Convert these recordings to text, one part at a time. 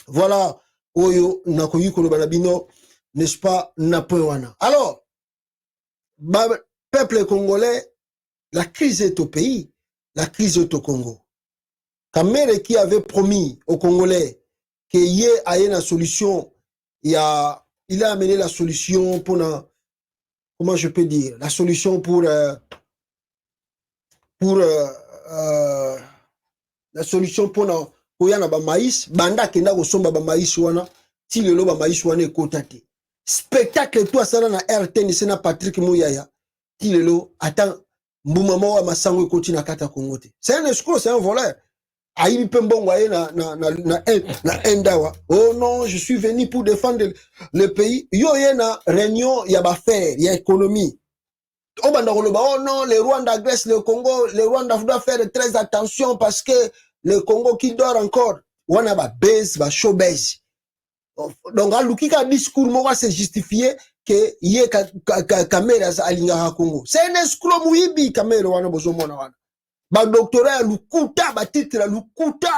Voilà, oyo nakoyi koloba na bino, n'est-ce pas, napowana. Alors, peuple congolais, la crise est au pays, la crise est au Congo. Kamere qui avait promis aux Congolais qu'il y ait une solution, il a amené la solution pour comment je peux dire, la solution pour la solution pour na ba maïs, banda kenda ko somba ba maïs wana, ti lelo ba maïs wana ekotate. Spectacle toi ça na RTNC na Patrick Mouyaya, ti lelo attends mbuma mawa masango ekoti na kata Congo te. C'est un escroc, c'est un voleur. Aïe Pembongwaye na endawa. Oh non, je suis venu pour défendre le pays. Yo yena réunion ya ba faire, ya économie. Oh non, les Rwandais agressent le Congo, les Rwandais doivent faire très attention parce que le Congo qui dort encore. Wana ba base, ba show base. Donc alukika discours moi c'est justifié que yé caméra alinga Congo. C'est un escroc muibi caméra wana bozomona wana. Ba doctorat ya lukuta, ba titre ya lukuta.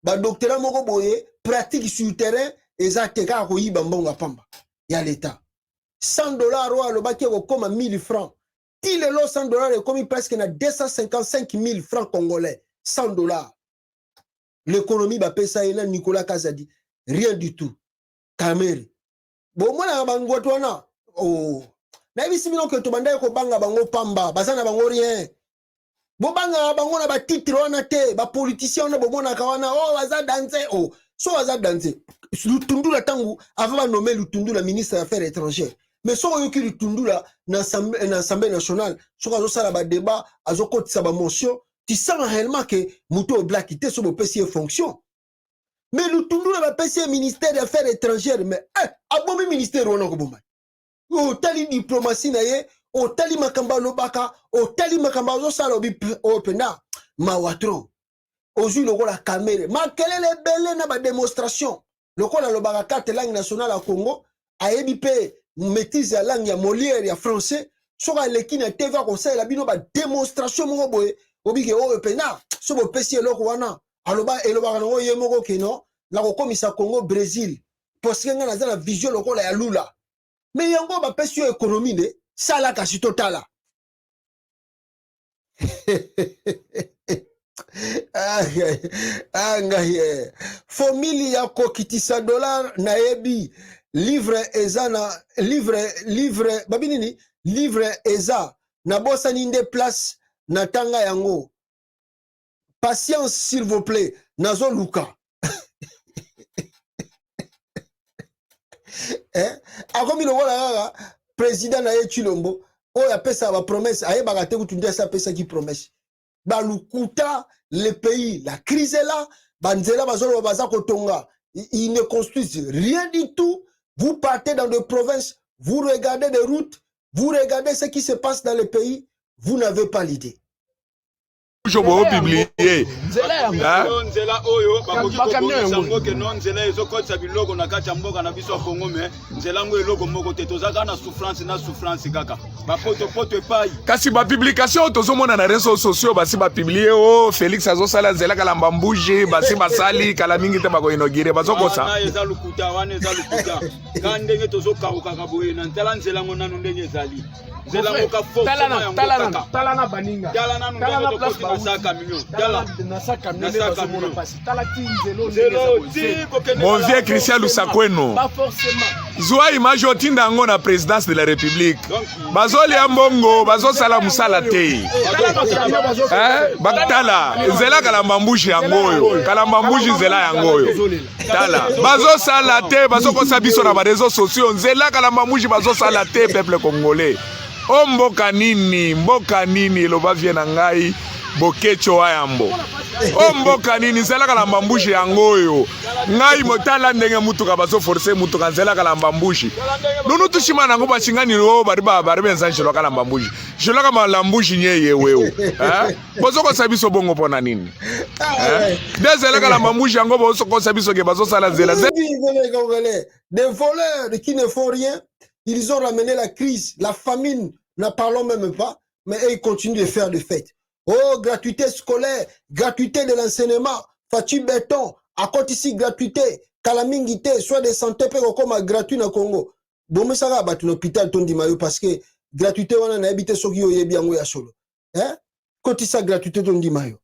Ba doctorat moko boye, pratique sur terrain, ezateka ko yiba mbonga pamba. Ya l'état. $100 wa lo baki ko comme 1000 francs. Ti le lo $100 est comme presque na 255 000 francs congolais. $100. L'économie ba pesa ena Nicolas Kazadi. Rien du tout. Kamere. Bon mona bango tona. Oh. Na bisi mino ke to banda ko banga bango pamba, bazana bango rien. Bobanga bango na ba titre wana te, ba politicien na bomona kawana oh waza danser oh. So waza danser. Lutundu la tangu avant ba nommer Lutundu la ministre des Affaires étrangères. Mais so yoki Lutundu la na assemblée nationale, so azo sala ba débat, azo kotisa ba motion, tu sens réellement que muto black ité so bo pesi fonction. Mais Lutundu la ba pesi ministère des Affaires étrangères mais abomi ministère wana ko bomba. O tali diplomatie na ye, o tali makamba lobaka, o tali makamba zo sala o pena mawatro. Ozu loko la kamere. Makelele belé na ba démonstration. Loko la lobaka carte langue nationale à Congo, ayebi pe maîtrise la langue ya Molière ya français, soka leki na TV conseil la bino ba démonstration moko boye, obike o pena, so bo pesi loko wana, aloba eloba no ye moko keno, la ko komisa Congo Brésil. Parce que nga na vision loko la ya lula. Mais yango ba pesi économie ne, sala kasi totala. Familia ko kitisa dollar na ebi livre eza na livre babinini livre eza na bosa ninde place na tanga yango. Patience s'il vous plaît nazo luka. Akomi lo wala président na ye Chilombo o ya pesa ba promesse aye bagate kutundia sa pesa ki promesse. Balukuta le pays, la crise est là, banzela bazolo baza kotonga, ils ne construisent rien du tout. Vous partez dans des provinces, vous regardez des routes, vous regardez ce qui se passe dans le pays, vous n'avez pas l'idée. Je vais publier. Nzela oyo bakoki kokomisa mboke non nzela ezokotisa biloko na kati ya mboka na biso Kongo me nzela ngo eloko moko te tozaka na souffrance kaka bapoto epai kasi ba publication tozomona na réseaux sociaux basi ba publier oh Félix azosala nzela kala mbambuje basi basali kala mingi te bako inaugurer bazokosa na eza lukuta wana eza lukuta ka ndenge tozokauka kaboye na nzela ngo nanu ndenge ezali nzela ngo ka fo talana baninga talana place basaka million na saka million pasi talati nzelo mon vieux Christian Lusakweno pas forcément zwa image otinda ngo na présidence de la République bazoli ya mbongo bazosala musala te bakatala nzela kala mbambushi yangoyo kala mbambushi nzela yangoyo tala bazosala te bazokosa biso na ba réseaux sociaux nzela kala mbambushi bazosala te peuple congolais o mboka nini loba vie na ngai bokecho ayambo o mboka nini nzela kala mbambushi yangoyo ngai motala ndenge mutuka bazo forcer mutuka nzela kala mbambushi nunu tushima nango bachingani ro bari benza nshelo kala mbambushi shelo kama lambushi nyeye wewe bozo ko sabiso bongo pona nini dezela kala mbambushi yango bozo ko sabiso ke bazo sala nzela des voleurs qui ne font rien. Ils ont ramené la crise, la famine, n'en parlons même pas, mais ils continuent de faire des fêtes. Oh, gratuité scolaire, gratuité de l'enseignement, Fatih Béton, à côté ici gratuité kalamingité soit de santé pe comme gratuit na Congo bon ça va battre l'hôpital ton di mayo parce que gratuité on a habité soki yo yebi yango ya solo hein côté ça gratuité ton di mayo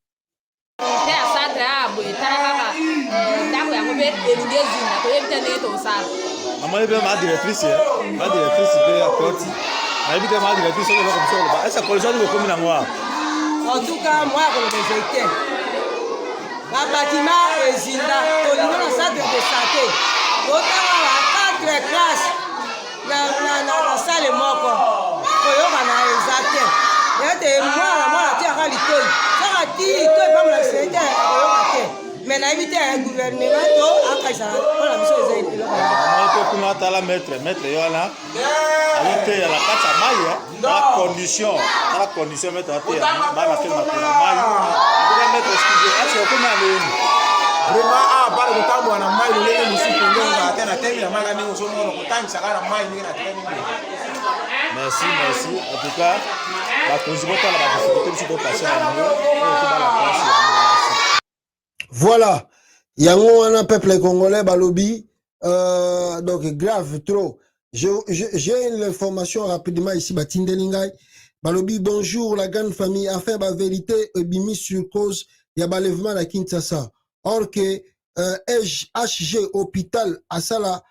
maman be ma directrice be à côté habité ma directrice so comme ça ba esa collection de comme na moi en tout cas moi comme j'étais la bâtiment résident au niveau de centre de santé autant la 4 classes la salle moko koyoka na exacte yete moi la tia kalitoi ça ti to pas me la santé koyoka te mais na éviter un gouvernement to akaisa pour la mission des élèves moi to kuna tala maître yo là avec la kata maille la condition mettre à terre ba la faire ma maille avec mettre excusez est-ce que comment aller vraiment par le temps on a maille le musique ngonga tena tena manga ni usomo no kutangisa kana maille ni na tena merci en tout cas la consultation la difficulté de passer à nous et tout la place. Voilà, yango wana peuple congolais balobi donc grave trop. J'ai l'information rapidement ici batindelingai balobi bonjour la grande famille afin ba vérité bimi sur cause ya balèvement à Kinshasa. Or que HG hôpital asala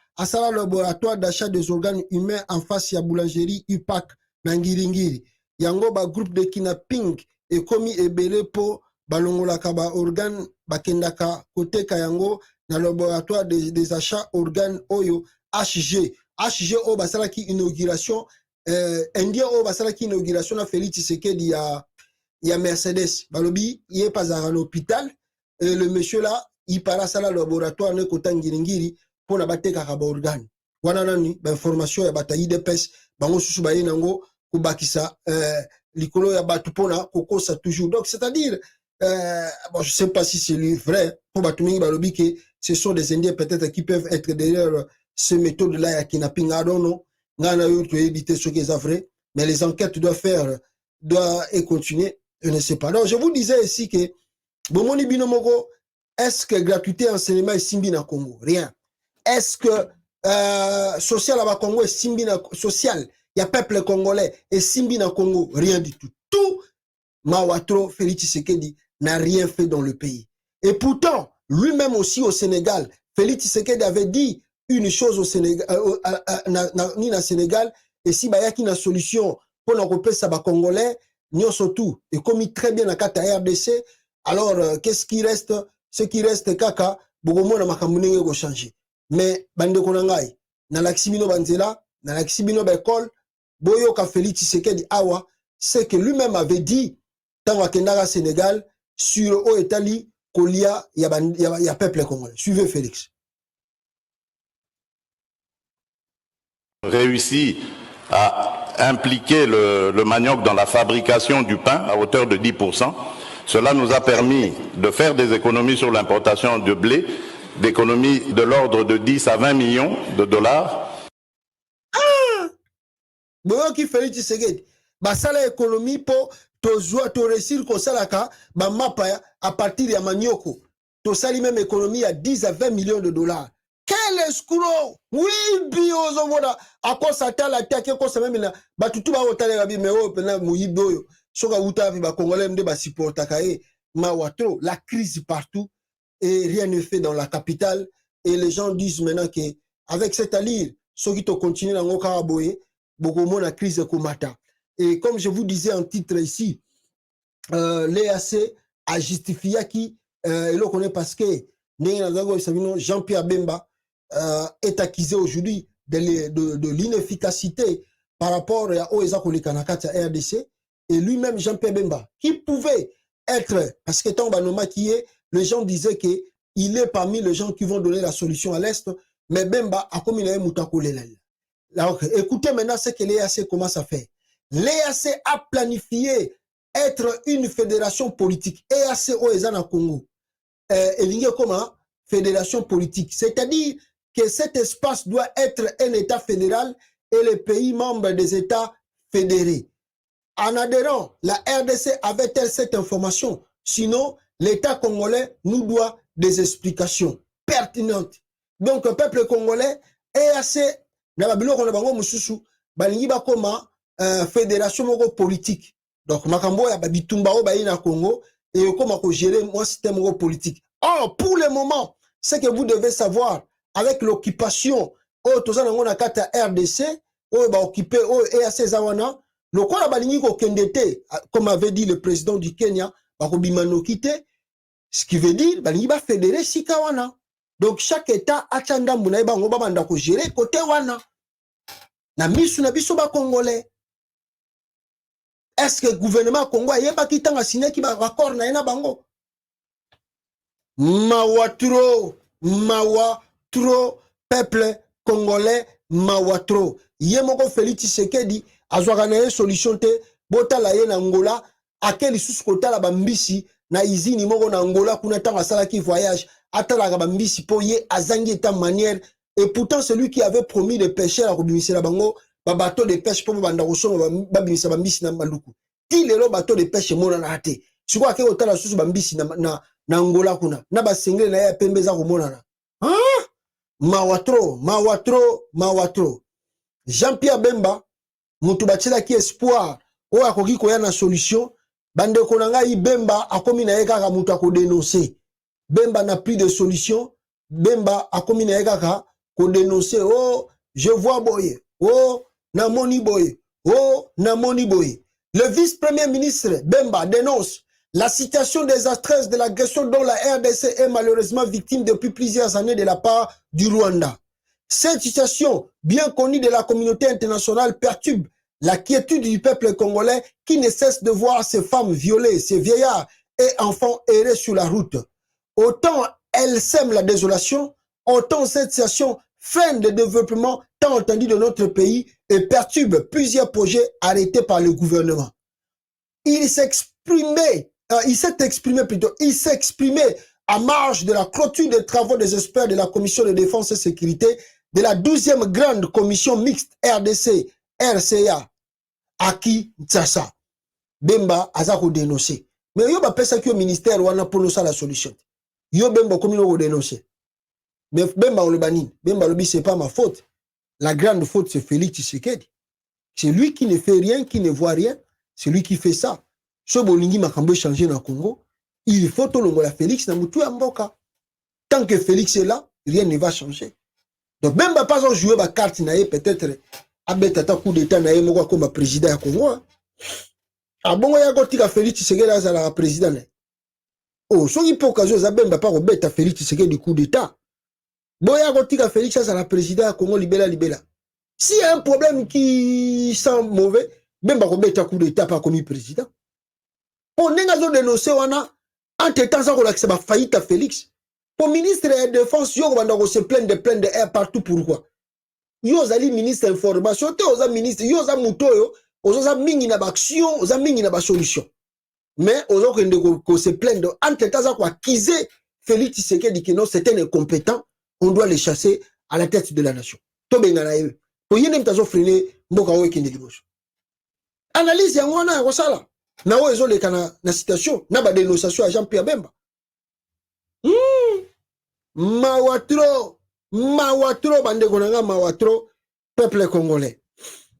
laboratoire d'achat des organes humains en face ya boulangerie UPAC na Ngiringiri. Yango ba groupe de kidnapping et commis ebele po balongolaka ba organe bakendaka côté kayango na laboratoire des achats organes oyo HG o basalaki inauguration indien o basalaki inauguration na Félix Tshisekedi ya Mercedes balobi il pas à l'hôpital et le monsieur là il para sala laboratoire ne kota Ngiringiri pour na bateka ka ba organe wana nani ba information ya batayi de pes bango susu ba yenango kubakisa likolo ya batu pona kokosa toujours donc c'est-à-dire bon, je ne sais pas si c'est vrai, pour Batoumi Balobi que ce sont des Indiens peut-être qui peuvent être derrière ce méthode-là à kidnapping. I don't know. Éviter ce qui est vrai, mais les enquêtes doivent continuer. Je ne sais pas. Donc, je vous disais ici que Bomoni Binomogo, est-ce que gratuité enseignement est simbi na Congo? Rien. Est-ce que social à Congo est simbi na social? Il y a peuple congolais et simbi na Congo? Rien du tout. Tout Mawatro Félix Tshisekedi n'a rien fait dans le pays. Et pourtant, lui-même aussi au Sénégal, Félix Tshisekedi avait dit une chose au Sénégal, ni na Sénégal, et si il y a une solution pour nous repérer ça Congolais, nous surtout, et comme il très bien la carte RDC, alors qu'est-ce qui reste? Ce qui reste, kaka, beaucoup na makamune go changer. Mais bande konangai, na laximino banzela, na laximino bekol, boyo ka Félix Tshisekedi awa, c'est que lui-même avait dit dans le Sénégal, sur Oetali, Kolia, il y a peuple congolais. Suivez Félix. Réussi à impliquer le manioc dans la fabrication du pain à hauteur de 10%. Cela nous a permis de faire des économies sur l'importation de blé, d'économies de l'ordre de 10 à 20 millions de dollars. Bon, qui Félix Tshisekedi, basala économie pour to réussir ko salaka ba mapa à partir ya manioko to sali même économie à 10 à 20 millions de dollars. Quel escroc! Oui, biozo moda akosa tala take ko sa même na batutu ba otale ba bi me o pena muyibo yo soka uta ba congolais mde ba supporta kae ma watro la crise partout et rien ne fait dans la capitale et les gens disent maintenant que avec cette allure ceux qui to continuer dans ngoka boye beaucoup moins la crise komata. Et comme je vous disais en titre ici, l'EAC a justifié qui, et l'on connaît parce que Jean-Pierre Bemba est accusé aujourd'hui de l'inefficacité par rapport à Oeza Kolikanakata RDC, et lui-même Jean-Pierre Bemba, qui pouvait être, parce que tant Banoma qui est, les gens disaient qu'il est parmi les gens qui vont donner la solution à l'Est, mais Bemba a comme il a Moutakolelel. Alors, écoutez maintenant ce que l'EAC commence à faire. L'EAC a planifié être une fédération politique. EAC Oezana Congo. Elingue comment? Fédération politique. C'est-à-dire que cet espace doit être un État fédéral et les pays membres des États fédérés. En adhérant, la RDC avait-elle cette information? Sinon, l'État congolais nous doit des explications pertinentes. Donc, le peuple congolais est assez... Nababilo qu'on a bango mususu, balingi ba koma fédération moko politique. Donc, makambo ya babitumba o bayi na Congo et comment gérer mon système politique. Or, pour le moment, ce que vous devez savoir, avec l'occupation, oh, tout ça, on a kata RDC, oh, ba occupé, oh, EAC Zawana, le quoi la balingi ko kendete, comme avait dit le président du Kenya, ba ko bimano kite, ce qui veut dire, balingi ba fédérer sikawana. Donc, chaque État a tchanda mounaï ba ngoba banda ko gérer côté wana. Na misu na biso ba Congolais. Est-ce que le gouvernement congolais yeba kitanga signé ki ba accord na ena bango? Mawatro, peuple congolais, mawatro. Yemoko Félix Tshisekedi azwaka na ye solution te, botala ye na Angola, akeli susu kotala bambisi na izini moko na Angola kuna tanga salaki voyage, atala bambisi po ye azangi eta manière. Et pourtant, celui qui avait promis de pêcher à Robinisi la bango, ba bateau de pêche pour banda kosomo babinisa bambisi na maluku. Ti lelo bateau de pêche mona na ate. Siko ake otala susu bambisi na Angola kuna. Na ba single na ya pembe za komona na. Hein? Mawatro. Jean-Pierre Bemba, mutu batila ki espoir, o akoki koya na solution, bande konanga i Bemba akomi na ye kaka mutu ako dénoncer. Bemba n'a plus de solution, Bemba akomi na ye kaka ko dénoncer, oh, je vois boye, oh, namoni boye, oh, namoni boye. Le vice-premier ministre Bemba dénonce la situation désastreuse de l'agression dont la RDC est malheureusement victime depuis plusieurs années de la part du Rwanda. Cette situation, bien connue de la communauté internationale, perturbe la quiétude du peuple congolais qui ne cesse de voir ses femmes violées, ses vieillards et enfants errer sur la route. Autant elle sème la désolation, autant cette situation freine le développement tant entendu de notre pays et perturbe plusieurs projets arrêtés par le gouvernement. Il s'est exprimé à marge de la clôture des travaux des experts de la Commission de défense et sécurité de la 12e grande commission mixte RDC-RCA à Kinshasa. Bemba azako dénoncé. Mais yo ba pesa ki au ministère wana pour nous ça la solution. Yo Bemba comme il dénoncé. Mais Bemba on le banine. Bemba le c'est pas ma faute. La grande faute c'est Félix Tshisekedi. C'est lui qui ne fait rien, qui ne voit rien. C'est lui qui fait ça. Ce bolingi makambo changer dans le Congo. Il faut tout le monde la Félix na mutu ya mboka. Tant que Félix est là, rien ne va changer. Donc même pas en jouer ma carte na peut-être abeta coup d'état na moko comme président ya Congo. Ah bon ya gotika Félix Tshisekedi à la président. Oh, so il peut occasion za bemba pas robeta Félix Tshisekedi du coup d'état. Bon ya gotika Félix à la président ya Congo libéla. Si y a un problème qui sent mauvais, bemba robeta coup d'état pas comme président. On n'est pas dénoncé entre-temps ça relaxe ba faillite à Félix. Pour ministre de la défense yo banda ko se plaindre de air partout pourquoi? Yo zali ministre information te oza ministre yo za mutoyo oza mingi na action oza mingi na solution. Mais ozo ko se plaindre entre-temps ça ko accuser Félix Tshisekedi qui non c'est un incompétent, on doit le chasser à la tête de la nation. To bengana yewe. Po yene mtazo freiner mboka wo ekende liboso. Analyse yango wana ko sala. Na o ezo le kana na citation na ba dénonciation à Jean-Pierre Bemba. Mawatro bande konanga mawatro peuple congolais.